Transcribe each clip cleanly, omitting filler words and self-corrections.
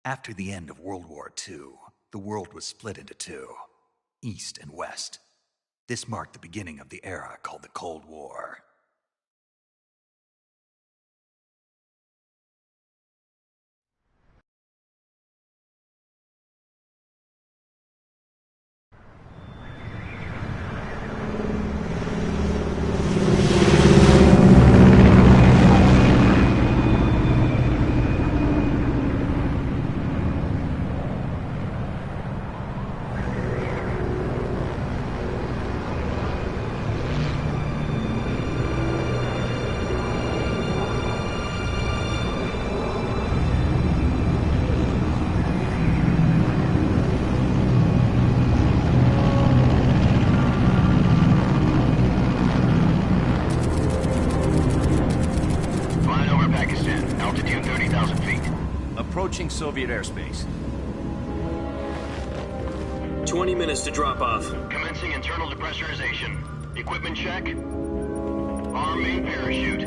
After the end of World War II, the world was split into two, East and West. This marked the beginning of the era called the Cold War. Approaching Soviet airspace. 20 minutes to drop off. Commencing internal depressurization. Equipment check. Arm main parachute.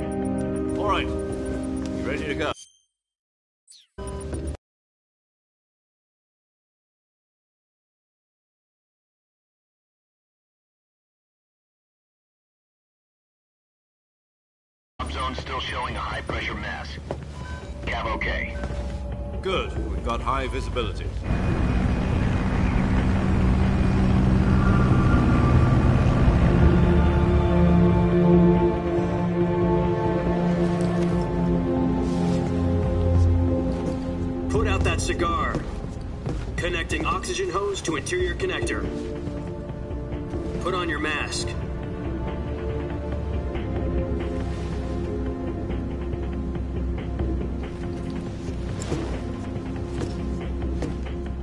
All right. You ready to go? Zone still showing a high pressure mass. Cav okay. Good. We've got high visibility. Put out that cigar. Connecting oxygen hose to interior connector. Put on your mask.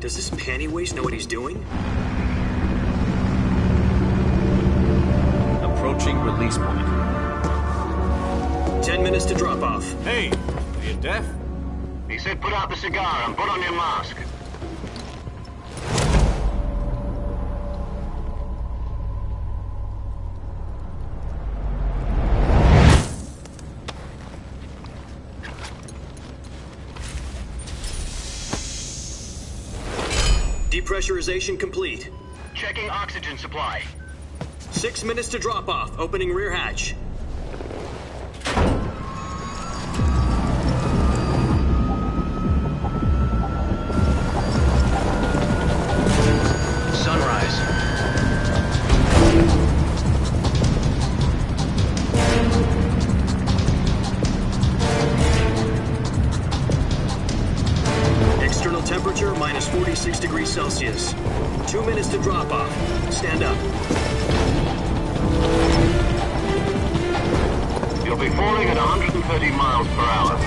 Does this panty waste know what he's doing? Approaching release point. 10 minutes to drop off. Hey, are you deaf? He said put out the cigar and put on your mask. Depressurization complete. Checking oxygen supply. 6 minutes to drop off. Opening rear hatch. Sunrise. External temperature minus 46 degrees Celsius. 2 minutes to drop off. Stand up. You'll be falling at 130 miles per hour.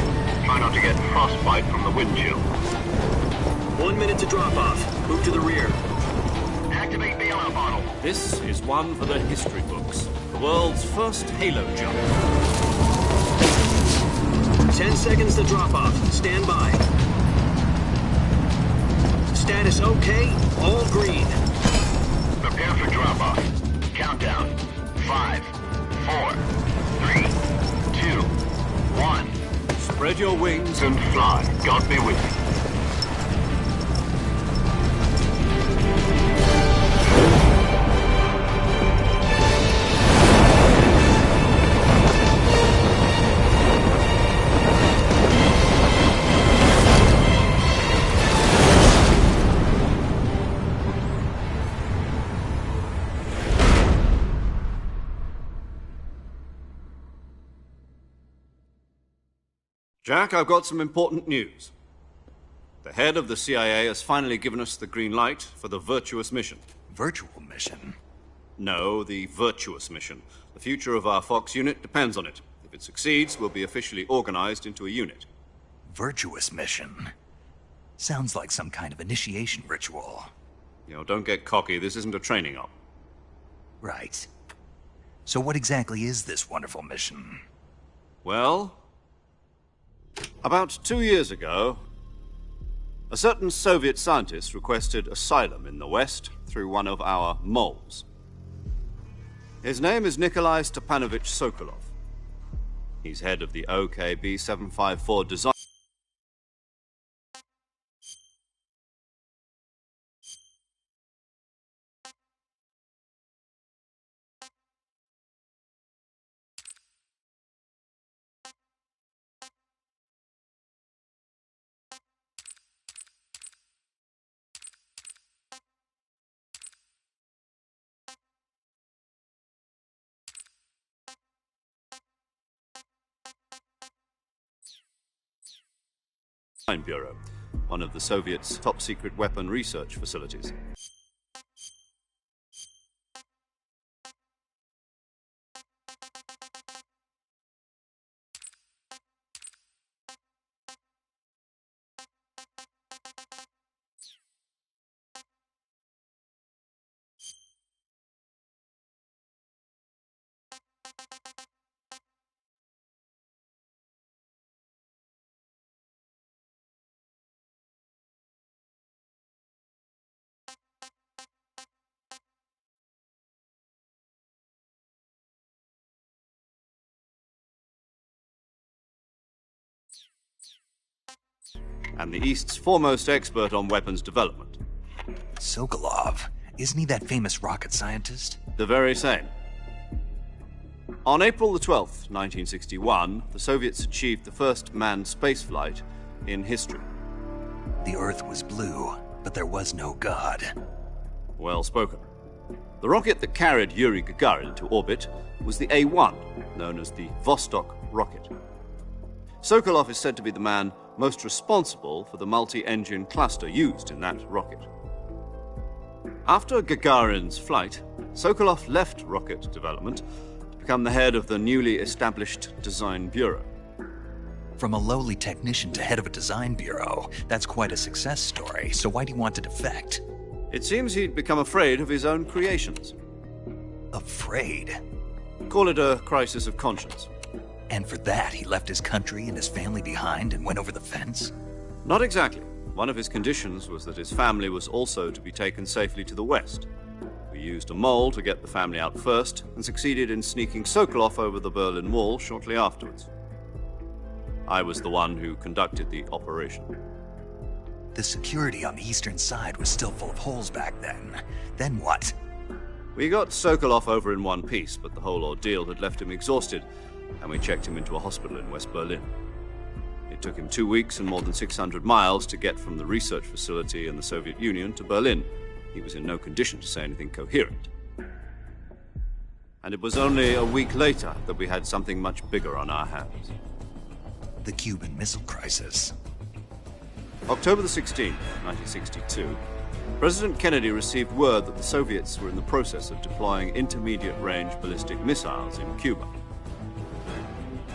Try not to get frostbite from the wind chill. 1 minute to drop off. Move to the rear. Activate bailout bottle. This is one for the history books. The world's first halo jump. 10 seconds to drop off. Stand by. Status okay. All green. Prepare for drop-off. Countdown. 5, 4, 3, 2, 1. Spread your wings And fly. God be with you. Jack, I've got some important news. The head of the CIA has finally given us the green light for the virtuous mission. Virtual mission? No, the virtuous mission. The future of our Fox unit depends on it. If it succeeds, we'll be officially organized into a unit. Virtuous mission? Sounds like some kind of initiation ritual. You know, don't get cocky. This isn't a training op. Right. So what exactly is this wonderful mission? Well, about 2 years ago, a certain Soviet scientist requested asylum in the West through one of our moles. His name is Nikolai Stepanovich Sokolov. He's head of the OKB 754 design. Design Bureau, one of the Soviets' top-secret weapon research facilities. And the East's foremost expert on weapons development. Sokolov. Isn't he that famous rocket scientist? The very same. On April the 12th, 1961, the Soviets achieved the first manned spaceflight in history. The Earth was blue, but there was no God. Well spoken. The rocket that carried Yuri Gagarin to orbit was the A-1, known as the Vostok rocket. Sokolov is said to be the man most responsible for the multi-engine cluster used in that rocket. After Gagarin's flight, Sokolov left rocket development to become the head of the newly established Design Bureau. From a lowly technician to head of a design bureau, that's quite a success story, so why do you want to defect? It seems he'd become afraid of his own creations. Afraid? Call it a crisis of conscience. And for that, he left his country and his family behind and went over the fence? Not exactly. One of his conditions was that his family was also to be taken safely to the west. We used a mole to get the family out first and succeeded in sneaking Sokolov over the Berlin Wall shortly afterwards. I was the one who conducted the operation. The security on the eastern side was still full of holes back then. Then what? We got Sokolov over in one piece, but the whole ordeal had left him exhausted, and we checked him into a hospital in West Berlin. It took him 2 weeks and more than 600 miles to get from the research facility in the Soviet Union to Berlin. He was in no condition to say anything coherent. And it was only a week later that we had something much bigger on our hands. The Cuban Missile Crisis. October the 16th, 1962, President Kennedy received word that the Soviets were in the process of deploying intermediate-range ballistic missiles in Cuba.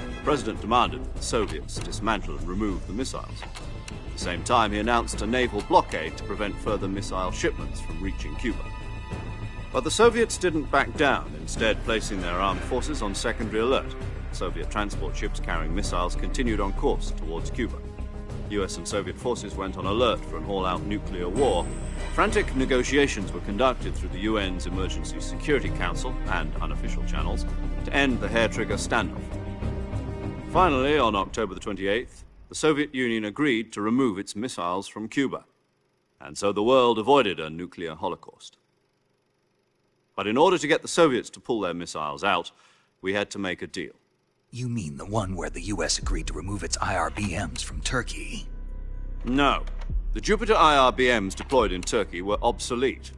The President demanded that the Soviets dismantle and remove the missiles. At the same time, he announced a naval blockade to prevent further missile shipments from reaching Cuba. But the Soviets didn't back down, instead placing their armed forces on secondary alert. Soviet transport ships carrying missiles continued on course towards Cuba. US and Soviet forces went on alert for an all-out nuclear war. Frantic negotiations were conducted through the UN's Emergency Security Council and unofficial channels to end the hair-trigger standoff. Finally, on October the 28th, the Soviet Union agreed to remove its missiles from Cuba. And so the world avoided a nuclear holocaust. But in order to get the Soviets to pull their missiles out, we had to make a deal. You mean the one where the US agreed to remove its IRBMs from Turkey? No. The Jupiter IRBMs deployed in Turkey were obsolete,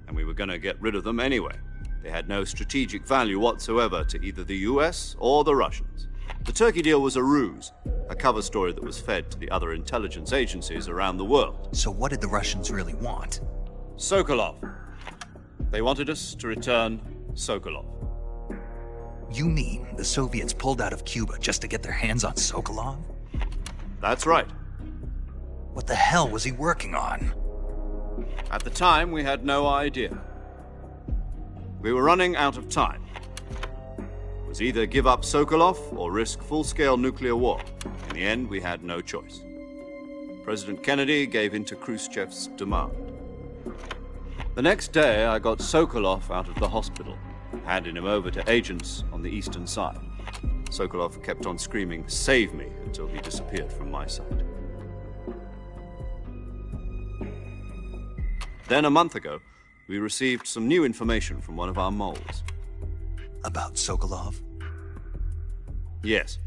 and we were going to get rid of them anyway. They had no strategic value whatsoever to either the US or the Russians. The Turkey deal was a ruse, a cover story that was fed to the other intelligence agencies around the world. So what did the Russians really want? Sokolov. They wanted us to return Sokolov. You mean the Soviets pulled out of Cuba just to get their hands on Sokolov? That's right. What the hell was he working on? At the time, we had no idea. We were running out of time. It was either give up Sokolov or risk full-scale nuclear war. In the end, we had no choice. President Kennedy gave in to Khrushchev's demand. The next day, I got Sokolov out of the hospital, handing him over to agents on the eastern side. Sokolov kept on screaming, "Save me," until he disappeared from my sight. Then, a month ago, we received some new information from one of our moles. About Sokolov? Yes.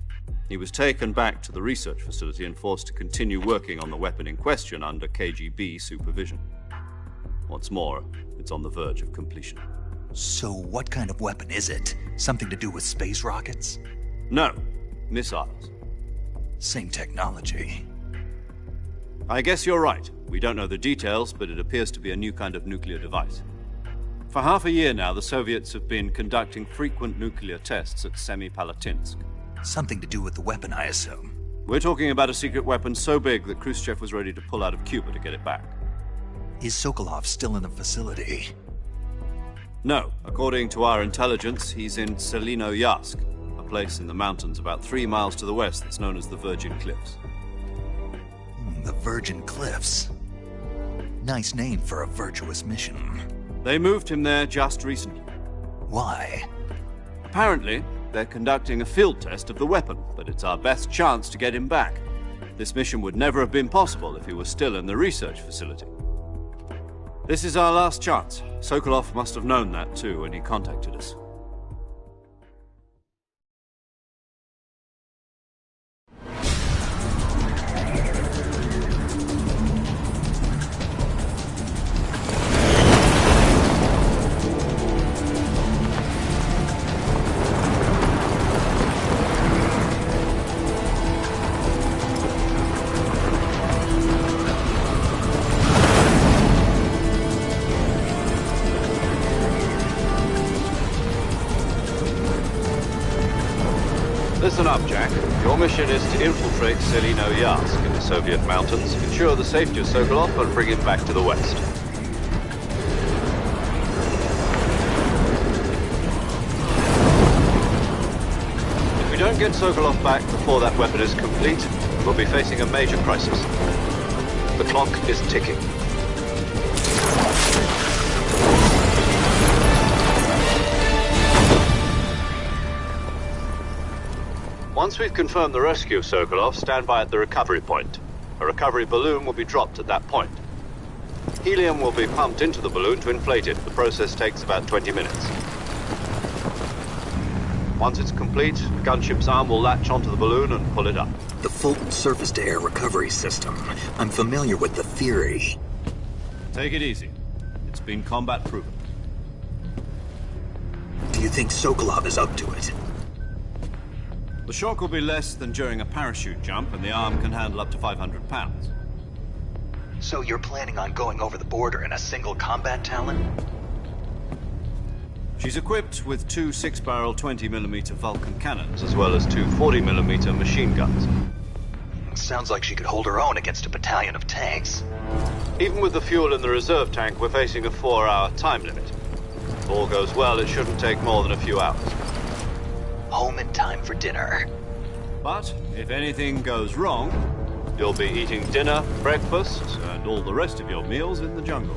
He was taken back to the research facility and forced to continue working on the weapon in question under KGB supervision. What's more, it's on the verge of completion. So what kind of weapon is it? Something to do with space rockets? No, missiles. Same technology. I guess you're right. We don't know the details, but it appears to be a new kind of nuclear device. For half a year now, the Soviets have been conducting frequent nuclear tests at Semipalatinsk. Something to do with the weapon, I assume. We're talking about a secret weapon so big that Khrushchev was ready to pull out of Cuba to get it back. Is Sokolov still in the facility? No. According to our intelligence, he's in Selino-Yarsk, a place in the mountains about 3 miles to the west that's known as the Virgin Cliffs. The Virgin Cliffs. Nice name for a virtuous mission. They moved him there just recently. Why? Apparently, they're conducting a field test of the weapon, but it's our best chance to get him back. This mission would never have been possible if he was still in the research facility. This is our last chance. Sokolov must have known that too when he contacted us. Listen up, Jack. Your mission is to infiltrate Selino-Yarsk in the Soviet mountains, ensure the safety of Sokolov, and bring him back to the west. If we don't get Sokolov back before that weapon is complete, we'll be facing a major crisis. The clock is ticking. Once we've confirmed the rescue of Sokolov, stand by at the recovery point. A recovery balloon will be dropped at that point. Helium will be pumped into the balloon to inflate it. The process takes about 20 minutes. Once it's complete, the gunship's arm will latch onto the balloon and pull it up. The Fulton surface-to-air recovery system. I'm familiar with the theory. Take it easy. It's been combat proven. Do you think Sokolov is up to it? The shock will be less than during a parachute jump, and the arm can handle up to 500 pounds. So you're planning on going over the border in a single combat Talon? She's equipped with 2 6-barrel 20mm Vulcan cannons, as well as 2 40mm machine guns. Sounds like she could hold her own against a battalion of tanks. Even with the fuel in the reserve tank, we're facing a 4-hour time limit. If all goes well, it shouldn't take more than a few hours. Home in time for dinner. But if anything goes wrong, you'll be eating dinner, breakfast, and all the rest of your meals in the jungle.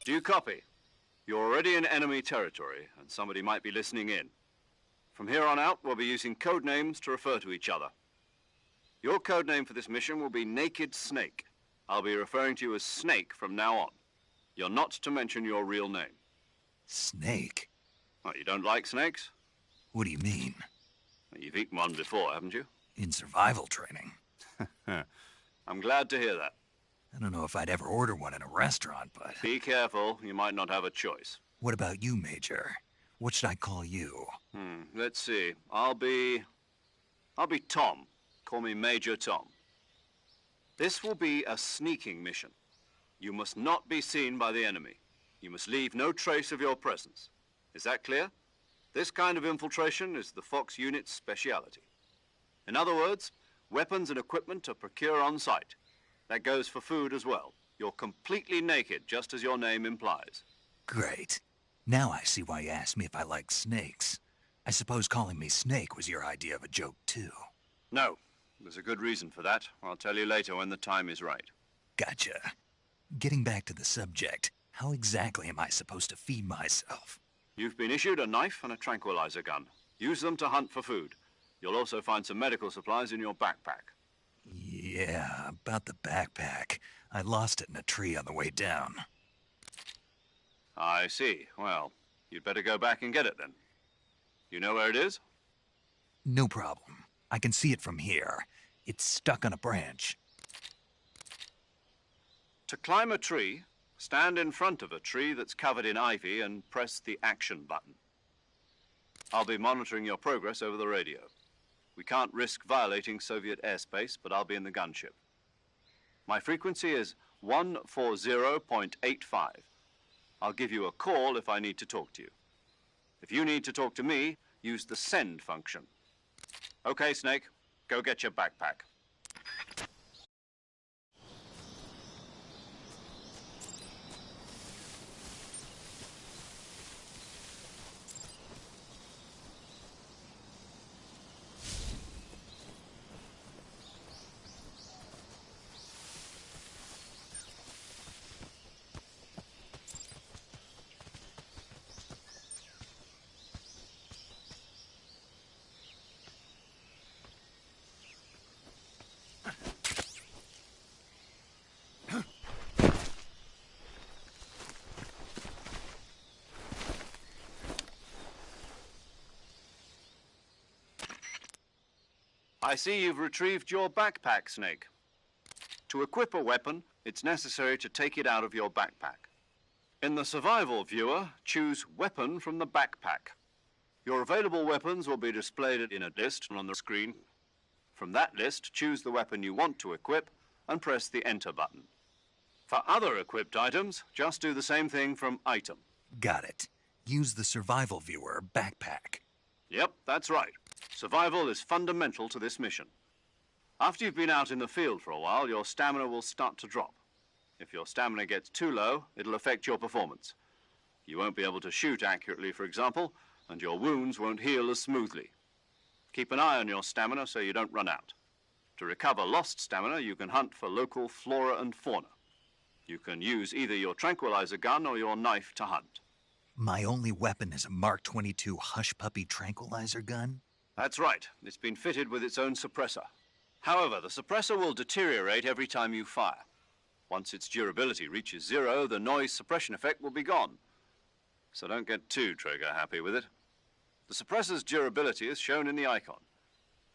Do you copy? You're already in enemy territory, and somebody might be listening in. From here on out, we'll be using code names to refer to each other. Your code name for this mission will be Naked Snake. I'll be referring to you as Snake from now on. You're not to mention your real name. Snake? What, you don't like snakes? What do you mean? You've eaten one before, haven't you? In survival training? I'm glad to hear that. I don't know if I'd ever order one in a restaurant, but... Be careful, you might not have a choice. What about you, Major? What should I call you? Let's see. I'll be Tom. Call me Major Tom. This will be a sneaking mission. You must not be seen by the enemy. You must leave no trace of your presence. Is that clear? This kind of infiltration is the Fox unit's speciality. In other words, weapons and equipment are procured on site. That goes for food as well. You're completely naked, just as your name implies. Great. Now I see why you asked me if I like snakes. I suppose calling me Snake was your idea of a joke, too. No, there's a good reason for that. I'll tell you later when the time is right. Gotcha. Getting back to the subject, how exactly am I supposed to feed myself? You've been issued a knife and a tranquilizer gun. Use them to hunt for food. You'll also find some medical supplies in your backpack. Yeah, about the backpack. I lost it in a tree on the way down. I see. Well, you'd better go back and get it then. You know where it is? No problem. I can see it from here. It's stuck on a branch. To climb a tree, stand in front of a tree that's covered in ivy and press the action button. I'll be monitoring your progress over the radio. We can't risk violating Soviet airspace, but I'll be in the gunship. My frequency is 140.85. I'll give you a call if I need to talk to you. If you need to talk to me, use the send function. Okay, Snake, go get your backpack. I see you've retrieved your backpack, Snake. To equip a weapon, it's necessary to take it out of your backpack. In the survival viewer, choose Weapon from the backpack. Your available weapons will be displayed in a list on the screen. From that list, choose the weapon you want to equip and press the Enter button. For other equipped items, just do the same thing from Item. Got it. Use the survival viewer backpack. Yep, that's right. Survival is fundamental to this mission. After you've been out in the field for a while, your stamina will start to drop. If your stamina gets too low, it'll affect your performance. You won't be able to shoot accurately, for example, and your wounds won't heal as smoothly. Keep an eye on your stamina so you don't run out. To recover lost stamina, you can hunt for local flora and fauna. You can use either your tranquilizer gun or your knife to hunt. My only weapon is a Mark 22 Hush Puppy tranquilizer gun? That's right. It's been fitted with its own suppressor. However, the suppressor will deteriorate every time you fire. Once its durability reaches 0, the noise suppression effect will be gone. So don't get too trigger happy with it. The suppressor's durability is shown in the icon.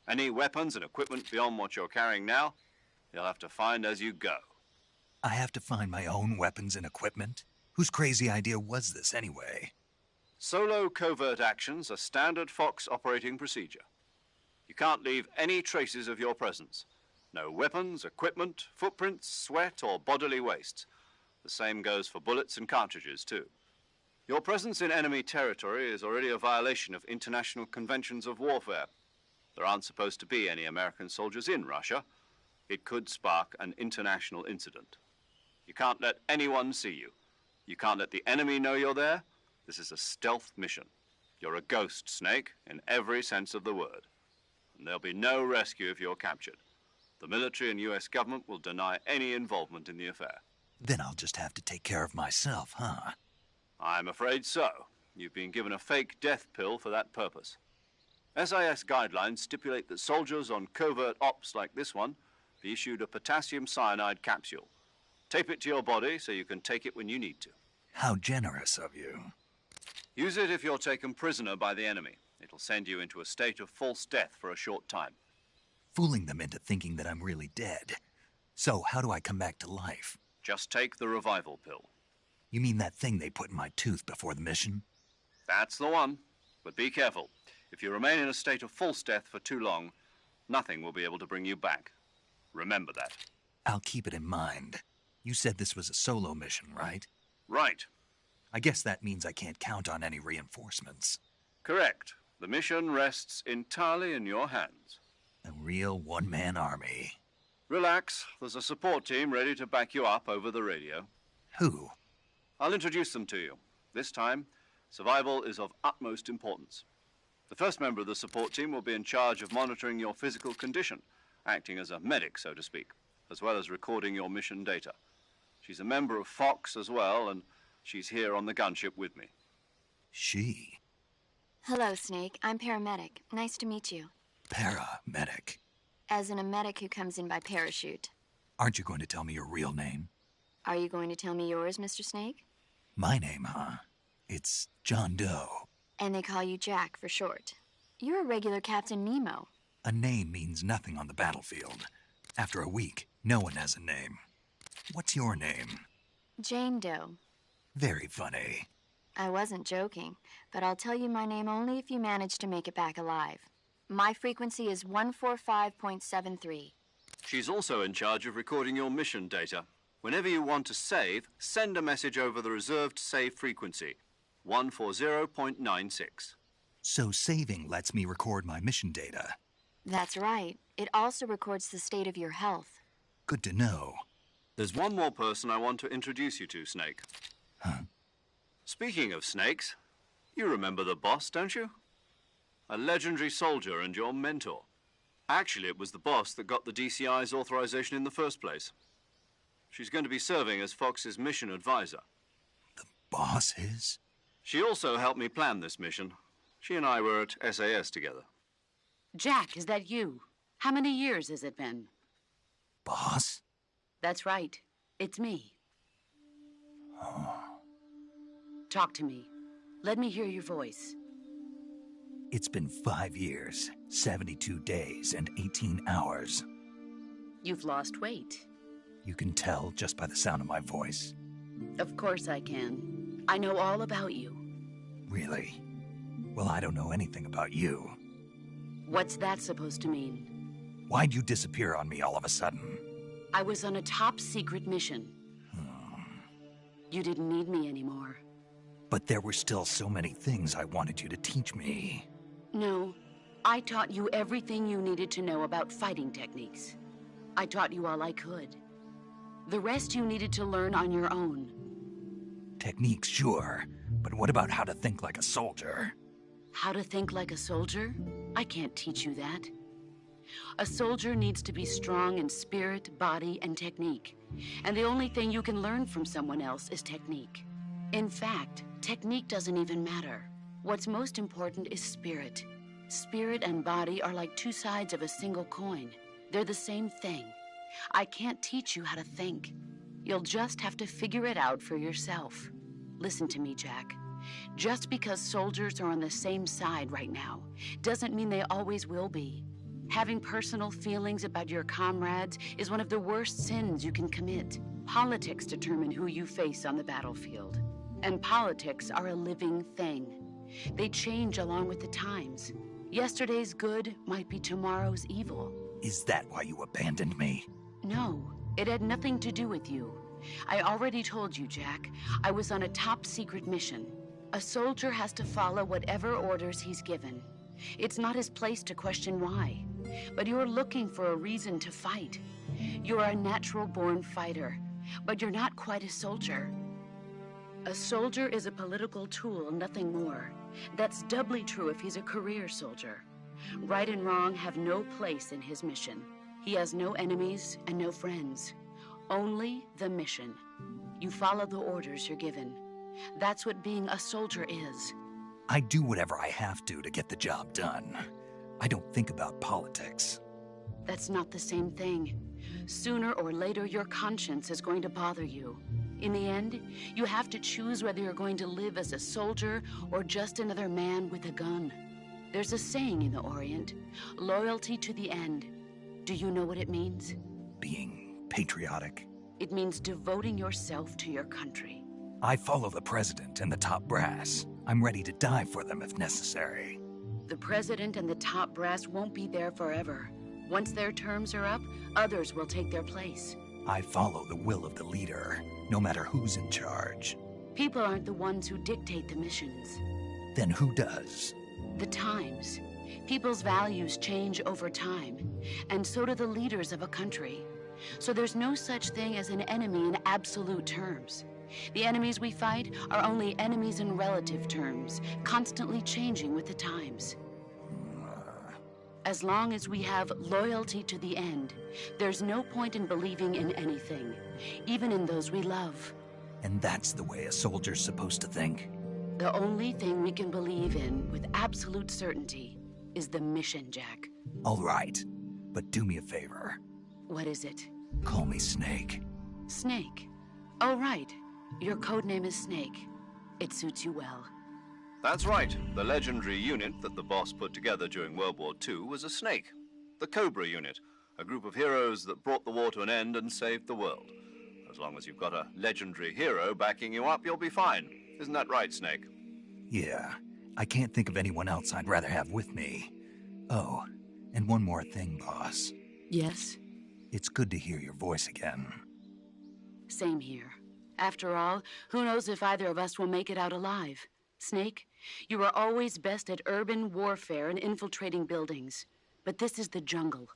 Any weapons and equipment beyond what you're carrying now, you'll have to find as you go. I have to find my own weapons and equipment? Whose crazy idea was this, anyway? Solo covert actions are standard Fox operating procedure. You can't leave any traces of your presence. No weapons, equipment, footprints, sweat, or bodily waste. The same goes for bullets and cartridges, too. Your presence in enemy territory is already a violation of international conventions of warfare. There aren't supposed to be any American soldiers in Russia. It could spark an international incident. You can't let anyone see you. You can't let the enemy know you're there. This is a stealth mission. You're a ghost, Snake, in every sense of the word. And there'll be no rescue if you're captured. The military and U.S. government will deny any involvement in the affair. Then I'll just have to take care of myself, huh? I'm afraid so. You've been given a fake death pill for that purpose. SIS guidelines stipulate that soldiers on covert ops like this one be issued a potassium cyanide capsule. Tape it to your body so you can take it when you need to. How generous of you. Use it if you're taken prisoner by the enemy. It'll send you into a state of false death for a short time. Fooling them into thinking that I'm really dead. So, how do I come back to life? Just take the revival pill. You mean that thing they put in my tooth before the mission? That's the one. But be careful. If you remain in a state of false death for too long, nothing will be able to bring you back. Remember that. I'll keep it in mind. You said this was a solo mission, right? Right. I guess that means I can't count on any reinforcements. Correct. The mission rests entirely in your hands. A real one-man army. Relax. There's a support team ready to back you up over the radio. Who? I'll introduce them to you. This time, survival is of utmost importance. The first member of the support team will be in charge of monitoring your physical condition, acting as a medic, so to speak, as well as recording your mission data. She's a member of Fox as well, and she's here on the gunship with me. She? Hello, Snake. I'm paramedic. Nice to meet you. Paramedic. As in a medic who comes in by parachute. Aren't you going to tell me your real name? Are you going to tell me yours, Mr. Snake? My name, huh? It's John Doe. And they call you Jack for short. You're a regular Captain Nemo. A name means nothing on the battlefield. After a week, no one has a name. What's your name? Jane Doe. Very funny. I wasn't joking, but I'll tell you my name only if you manage to make it back alive. My frequency is 145.73. She's also in charge of recording your mission data. Whenever you want to save, send a message over the reserved save frequency, 140.96. So saving lets me record my mission data. That's right. It also records the state of your health. Good to know. There's one more person I want to introduce you to, Snake. Huh? Speaking of snakes, you remember the boss, don't you? A legendary soldier and your mentor. Actually, it was the boss that got the DCI's authorization in the first place. She's going to be serving as Fox's mission advisor. The boss is? She also helped me plan this mission. She and I were at SAS together. Jack, is that you? How many years has it been? Boss? That's right. It's me. Oh. Talk to me. Let me hear your voice. It's been 5 years, 72 days, and 18 hours. You've lost weight. You can tell just by the sound of my voice. Of course I can. I know all about you. Really? Well, I don't know anything about you. What's that supposed to mean? Why'd you disappear on me all of a sudden? I was on a top-secret mission. You didn't need me anymore. But there were still so many things I wanted you to teach me. No, I taught you everything you needed to know about fighting techniques. I taught you all I could. The rest you needed to learn on your own. Techniques, sure. But what about how to think like a soldier? How to think like a soldier? I can't teach you that. A soldier needs to be strong in spirit, body, and technique. And the only thing you can learn from someone else is technique. In fact, technique doesn't even matter. What's most important is spirit. Spirit and body are like two sides of a single coin. They're the same thing. I can't teach you how to think. You'll just have to figure it out for yourself. Listen to me, Jack. Just because soldiers are on the same side right now doesn't mean they always will be. Having personal feelings about your comrades is one of the worst sins you can commit. Politics determine who you face on the battlefield. And politics are a living thing. They change along with the times. Yesterday's good might be tomorrow's evil. Is that why you abandoned me? No, it had nothing to do with you. I already told you, Jack. I was on a top-secret mission. A soldier has to follow whatever orders he's given. It's not his place to question why. But you're looking for a reason to fight. You're a natural-born fighter, but you're not quite a soldier. A soldier is a political tool, nothing more. That's doubly true if he's a career soldier. Right and wrong have no place in his mission. He has no enemies and no friends. Only the mission. You follow the orders you're given. That's what being a soldier is. I do whatever I have to get the job done. I don't think about politics. That's not the same thing. Sooner or later, your conscience is going to bother you. In the end, you have to choose whether you're going to live as a soldier or just another man with a gun. There's a saying in the Orient, loyalty to the end. Do you know what it means? Being patriotic. It means devoting yourself to your country. I follow the president and the top brass. I'm ready to die for them if necessary. The president and the top brass won't be there forever. Once their terms are up, others will take their place. I follow the will of the leader, no matter who's in charge. People aren't the ones who dictate the missions. Then who does? The times. People's values change over time, and so do the leaders of a country. So there's no such thing as an enemy in absolute terms. The enemies we fight are only enemies in relative terms, constantly changing with the times. As long as we have loyalty to the end, there's no point in believing in anything, even in those we love. And that's the way a soldier's supposed to think? The only thing we can believe in with absolute certainty is the mission, Jack. All right, but do me a favor. What is it? Call me Snake. Snake. Oh, right. Your codename is Snake. It suits you well. That's right. The legendary unit that the boss put together during World War II was a snake. The Cobra unit, a group of heroes that brought the war to an end and saved the world. As long as you've got a legendary hero backing you up, you'll be fine. Isn't that right, Snake? Yeah, I can't think of anyone else I'd rather have with me. Oh, and one more thing, boss. Yes? It's good to hear your voice again. Same here. After all, who knows if either of us will make it out alive? Snake, you are always best at urban warfare and infiltrating buildings. But this is the jungle.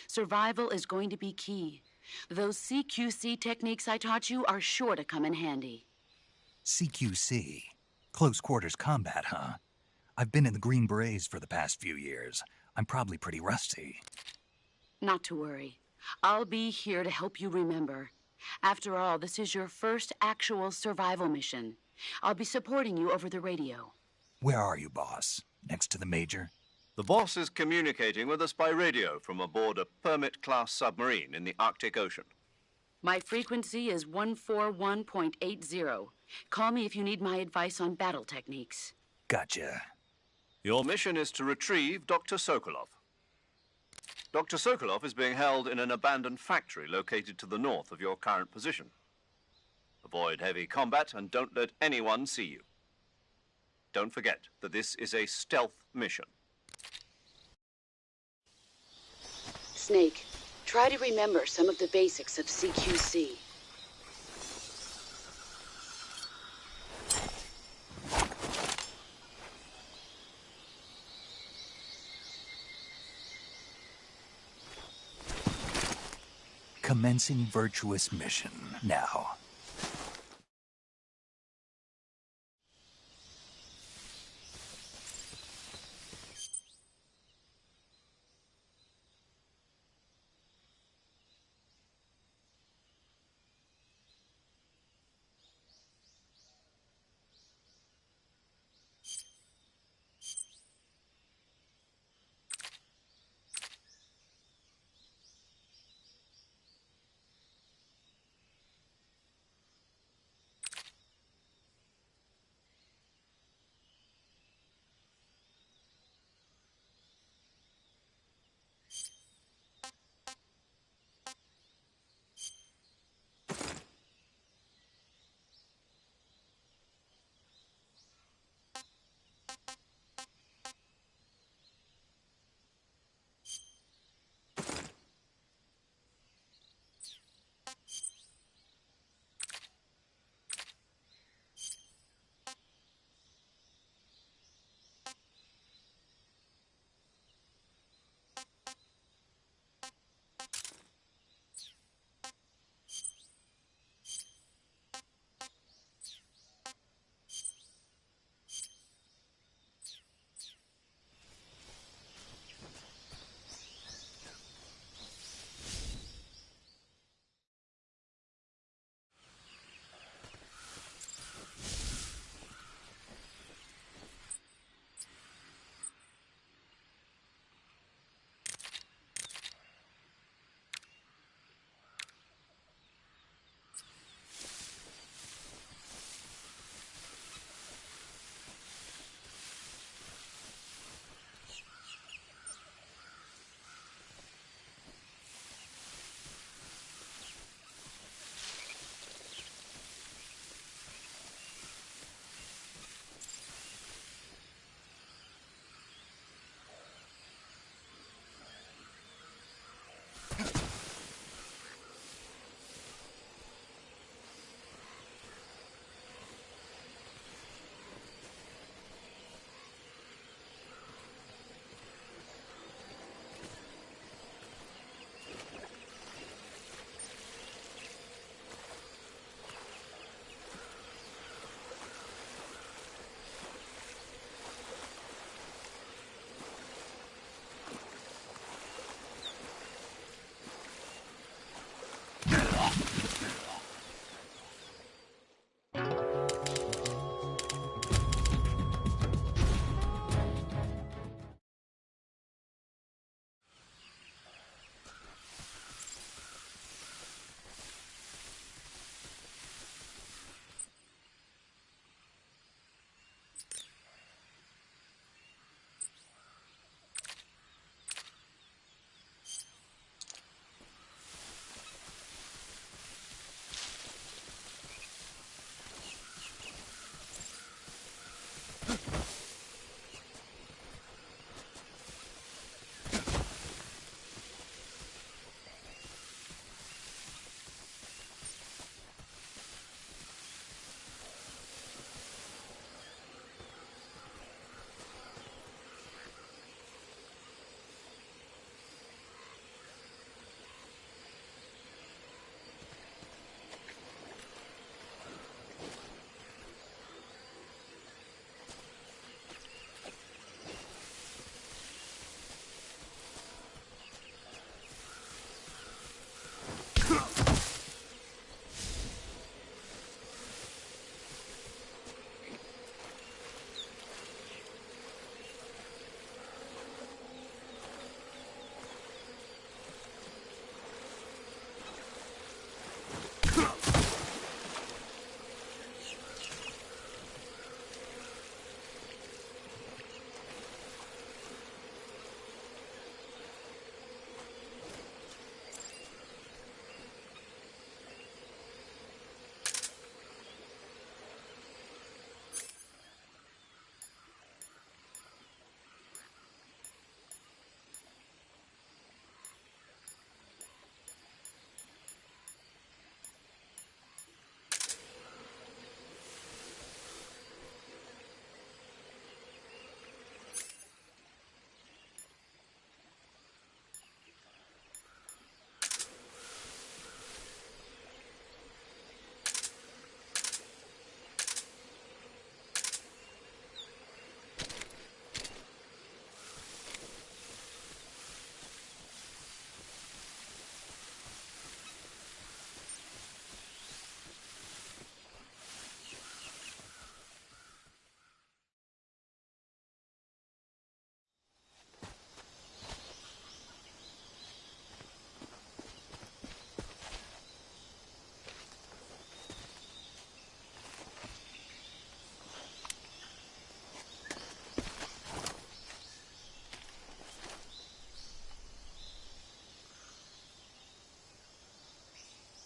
Survival is going to be key. Those CQC techniques I taught you are sure to come in handy. CQC? Close quarters combat, huh? I've been in the Green Berets for the past few years. I'm probably pretty rusty. Not to worry. I'll be here to help you remember. After all, this is your first actual survival mission. I'll be supporting you over the radio. Where are you, boss? Next to the Major? The boss is communicating with us by radio from aboard a Permit-class submarine in the Arctic Ocean. My frequency is 141.80. Call me if you need my advice on battle techniques. Gotcha. Your mission is to retrieve Dr. Sokolov. Dr. Sokolov is being held in an abandoned factory located to the north of your current position. Avoid heavy combat and don't let anyone see you. Don't forget that this is a stealth mission. Snake, try to remember some of the basics of CQC. Commencing virtuous mission now.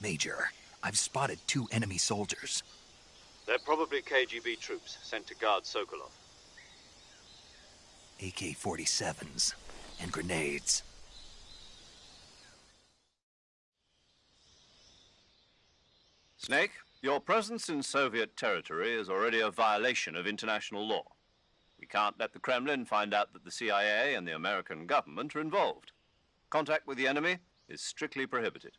Major, I've spotted 2 enemy soldiers. They're probably KGB troops sent to guard Sokolov. AK-47s and grenades. Snake, your presence in Soviet territory is already a violation of international law. We can't let the Kremlin find out that the CIA and the American government are involved. Contact with the enemy is strictly prohibited.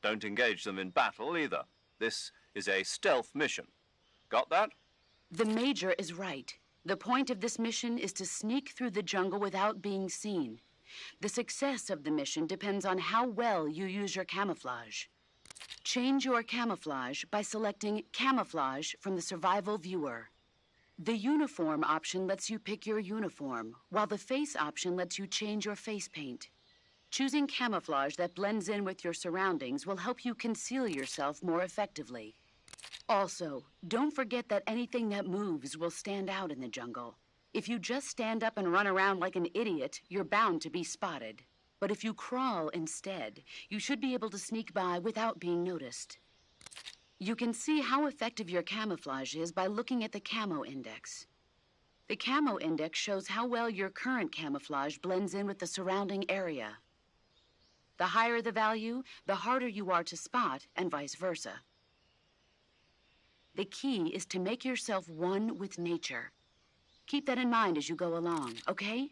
Don't engage them in battle either. This is a stealth mission. Got that? The Major is right. The point of this mission is to sneak through the jungle without being seen. The success of the mission depends on how well you use your camouflage. Change your camouflage by selecting Camouflage from the Survival Viewer. The Uniform option lets you pick your uniform, while the Face option lets you change your face paint. Choosing camouflage that blends in with your surroundings will help you conceal yourself more effectively. Also, don't forget that anything that moves will stand out in the jungle. If you just stand up and run around like an idiot, you're bound to be spotted. But if you crawl instead, you should be able to sneak by without being noticed. You can see how effective your camouflage is by looking at the Camo Index. The Camo Index shows how well your current camouflage blends in with the surrounding area. The higher the value, the harder you are to spot, and vice versa. The key is to make yourself one with nature. Keep that in mind as you go along, okay?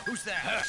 Who's there?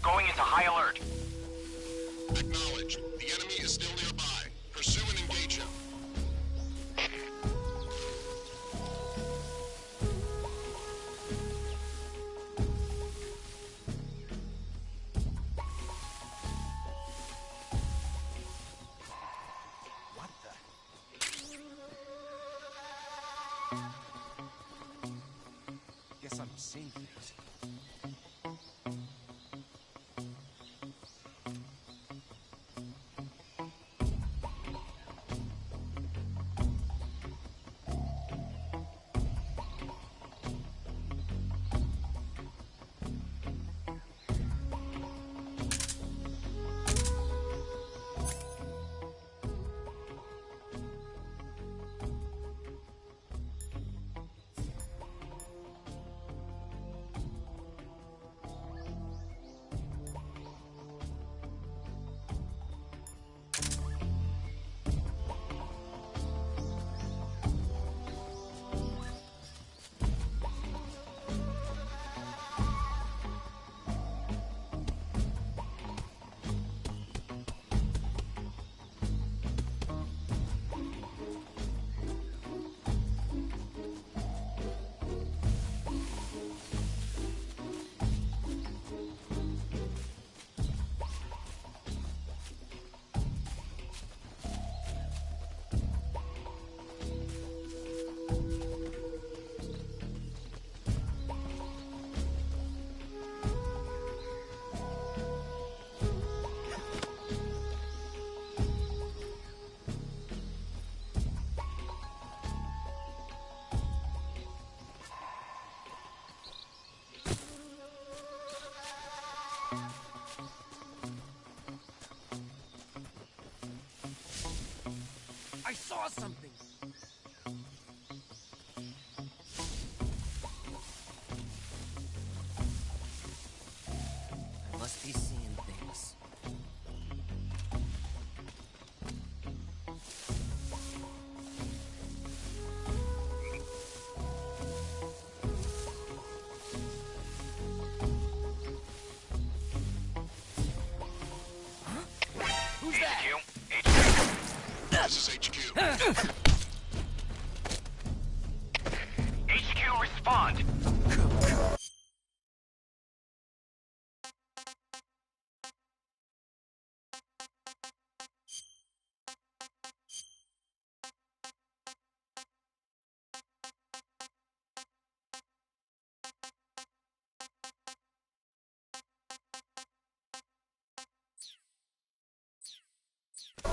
Going into high alert. Acknowledge. The enemy is still nearby. Pursue and engage him. What the? Guess I'm seeing things. I saw something! I must be seeing things. Who's that? This is HQ. HQ, respond!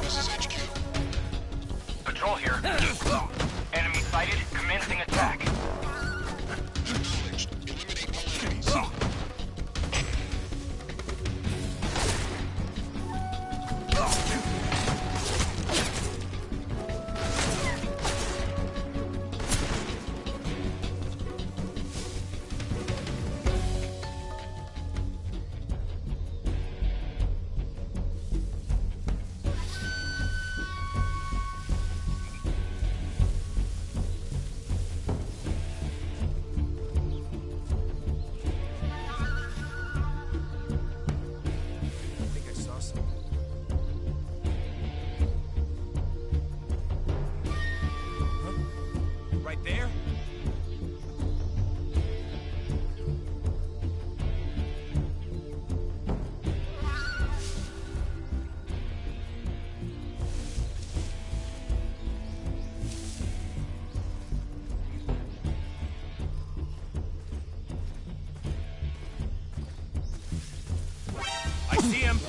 This is HQ. Patrol here. Enemy sighted, commencing attack. Acknowledged. Eliminate all enemies. I think I saw something. Huh? Right there? I see him!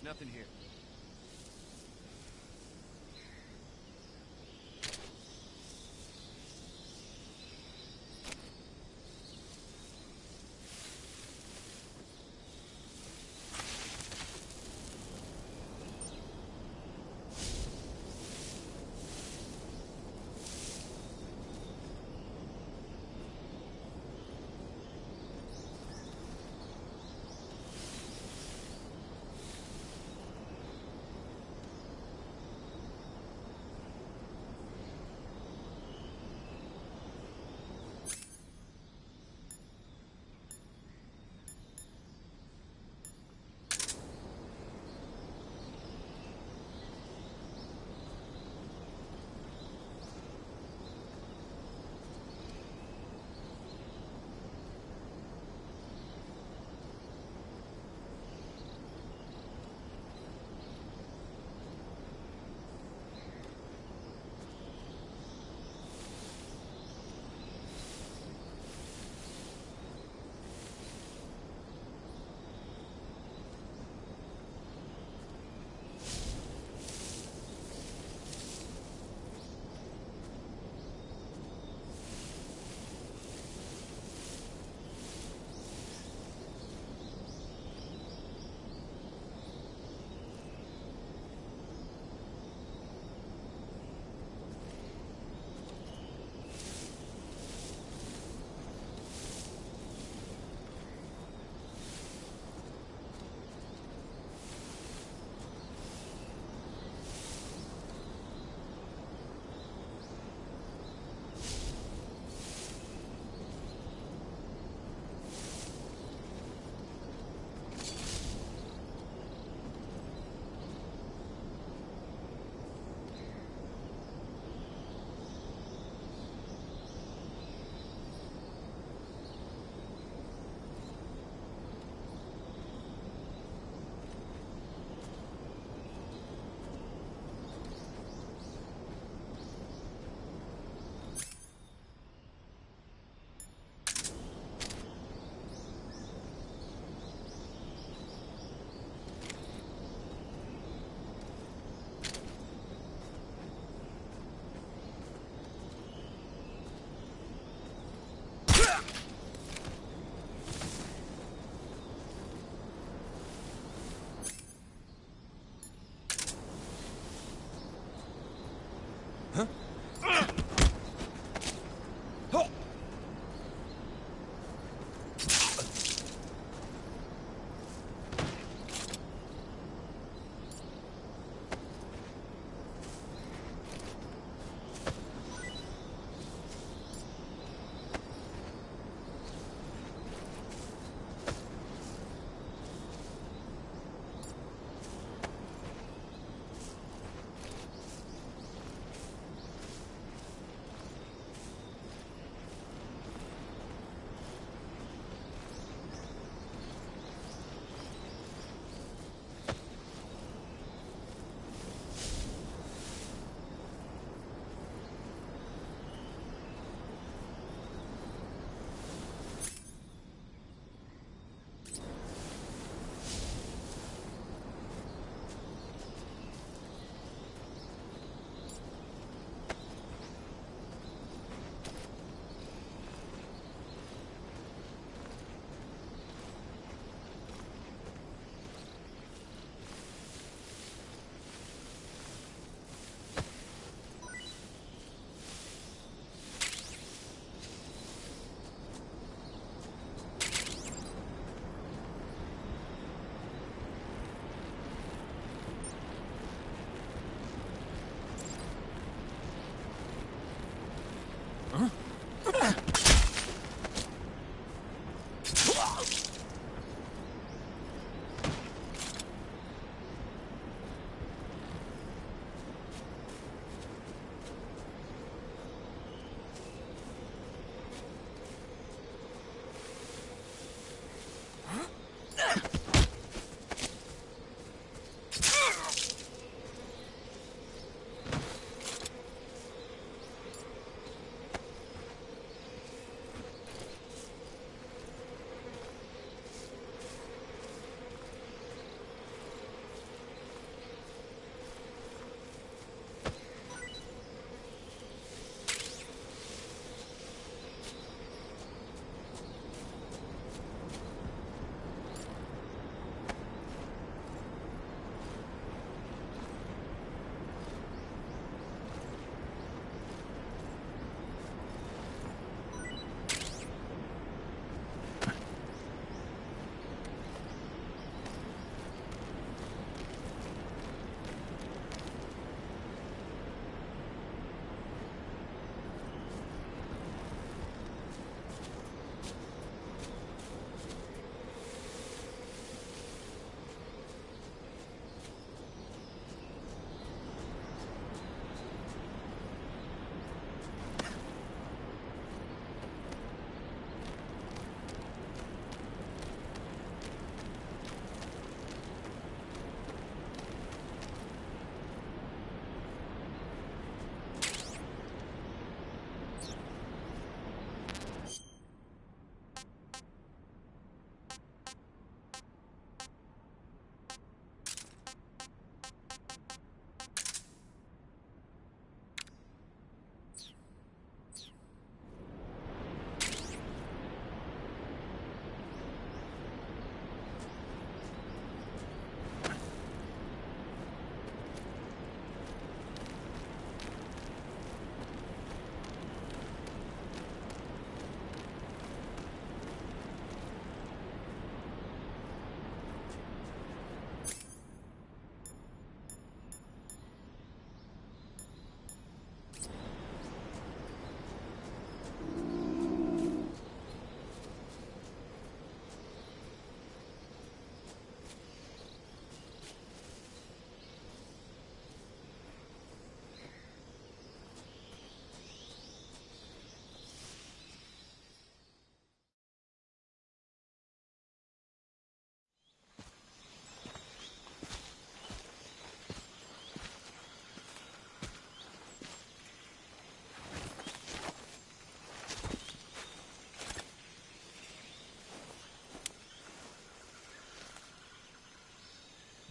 There's nothing here.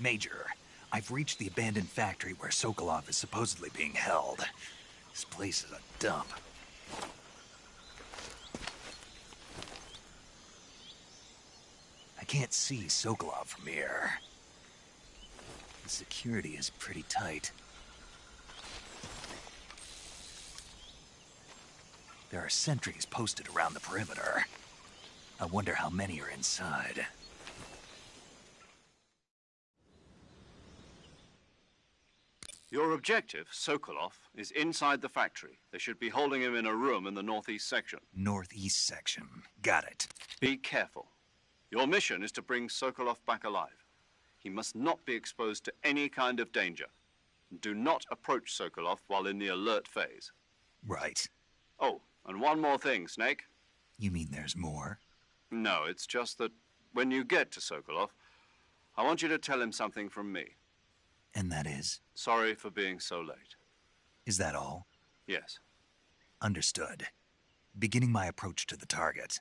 Major, I've reached the abandoned factory where Sokolov is supposedly being held. This place is a dump. I can't see Sokolov from here. The security is pretty tight. There are sentries posted around the perimeter. I wonder how many are inside. Your objective, Sokolov, is inside the factory. They should be holding him in a room in the northeast section. Northeast section. Got it. Be careful. Your mission is to bring Sokolov back alive. He must not be exposed to any kind of danger. Do not approach Sokolov while in the alert phase. Right. Oh, and one more thing, Snake. You mean there's more? No, it's just that when you get to Sokolov, I want you to tell him something from me. And that is? Sorry for being so late. Is that all? Yes. Understood. Beginning my approach to the target.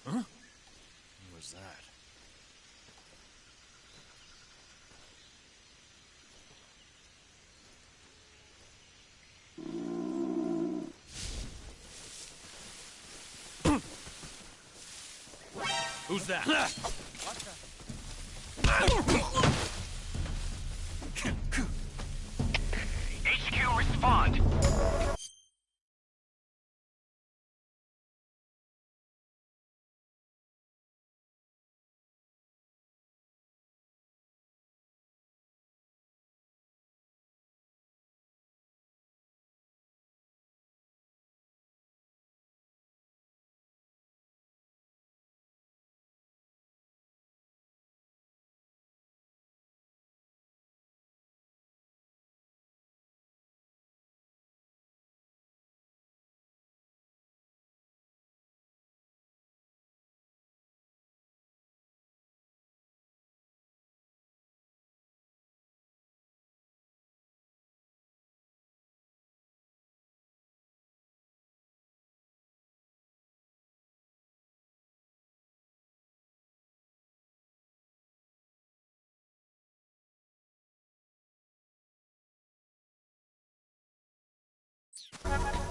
Huh? What was that? Who's that? HQ, respond.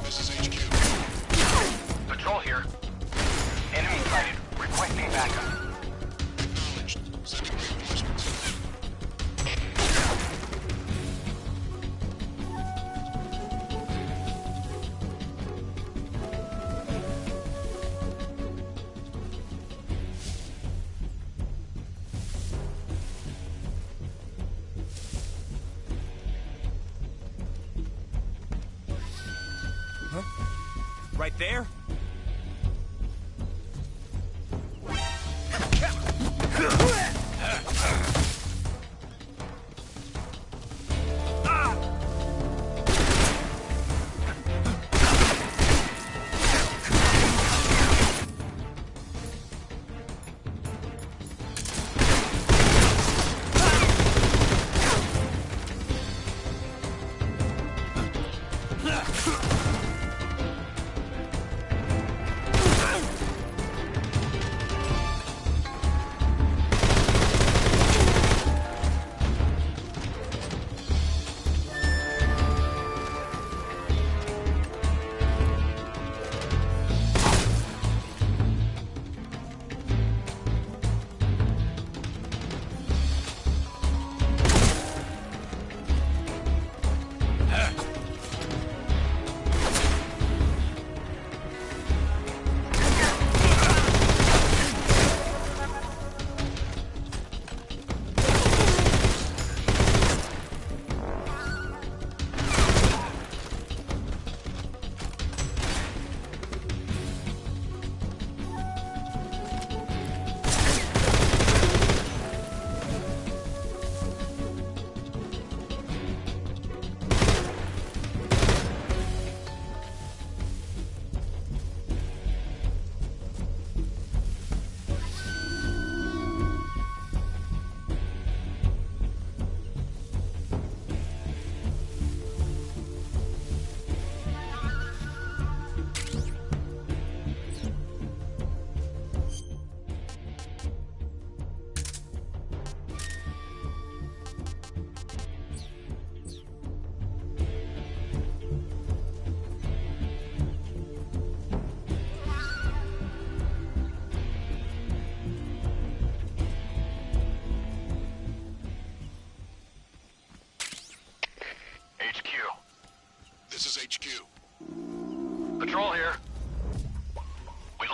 This is HQ. Patrol here. Enemy sighted. Requesting backup. Acknowledged. Sending reinforcements. Right there?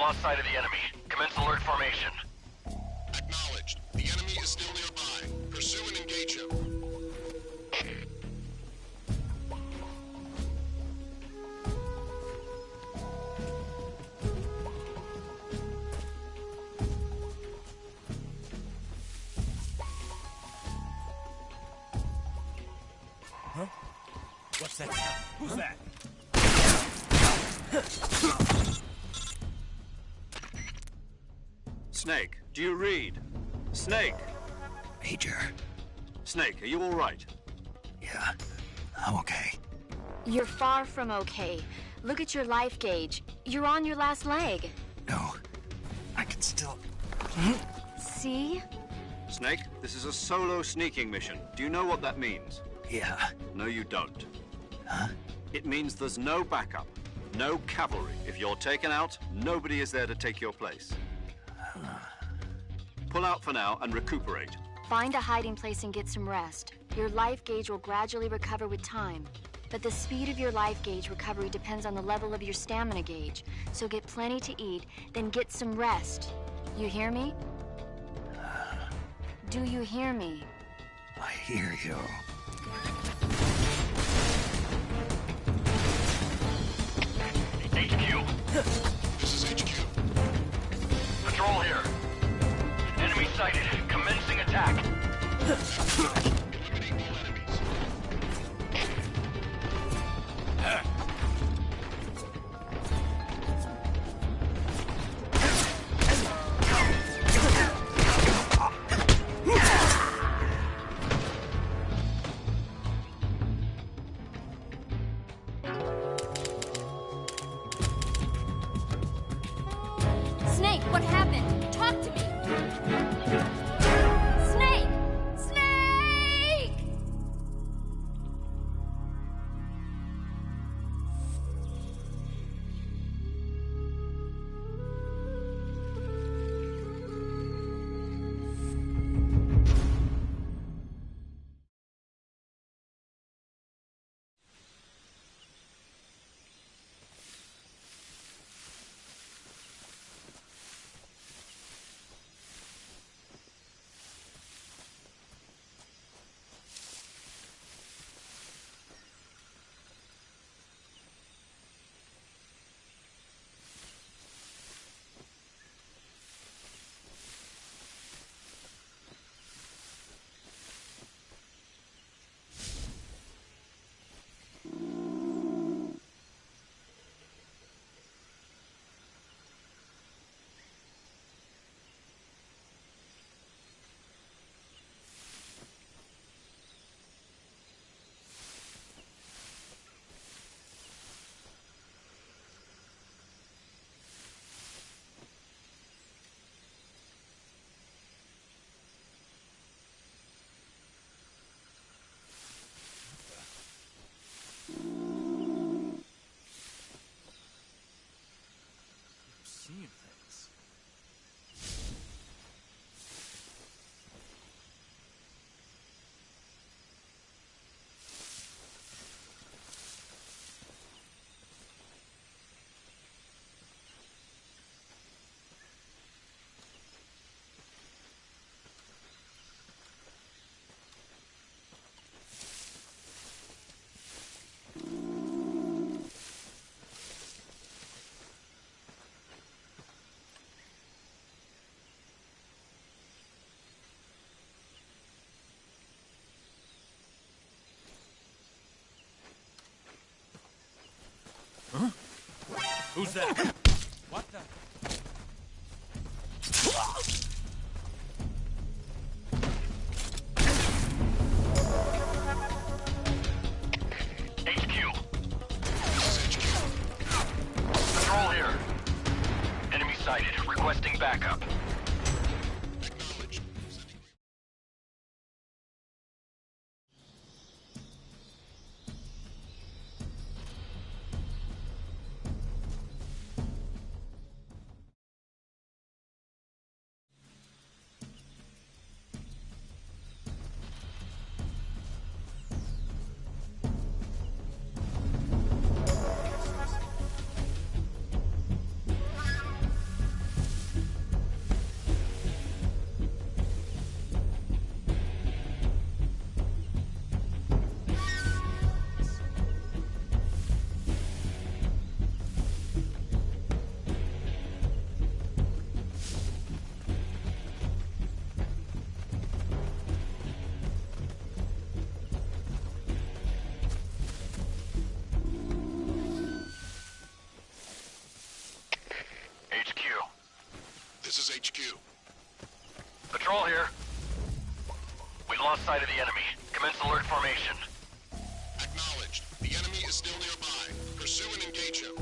lost sight of the enemy. Commence alert formation. Acknowledged. The enemy is still nearby. Pursue and engage him. What's that sound? Who's that? Snake, do you read? Snake! Major. Snake, are you all right? Yeah, I'm okay. You're far from okay. Look at your life gauge. You're on your last leg. No, I can still... See? Snake, this is a solo sneaking mission. Do you know what that means? Yeah. No, you don't. Huh? It means there's no backup, no cavalry. If you're taken out, nobody is there to take your place. Pull out for now and recuperate. Find a hiding place and get some rest. Your life gauge will gradually recover with time. But the speed of your life gauge recovery depends on the level of your stamina gauge. So get plenty to eat, then get some rest. You hear me? Do you hear me? I hear you. HQ. This is HQ. Patrol here. Enemy sighted. Commencing attack. Eliminate all enemies. Snake, what happened? Talk to me! Snake! Snake! Seeing things. Huh? Who's that? What the? HQ. Patrol here. Enemy sighted. Requesting backup. Acknowledged. This is HQ. Patrol here. We lost sight of the enemy. Commence alert formation. Acknowledged. The enemy is still nearby. Pursue and engage him.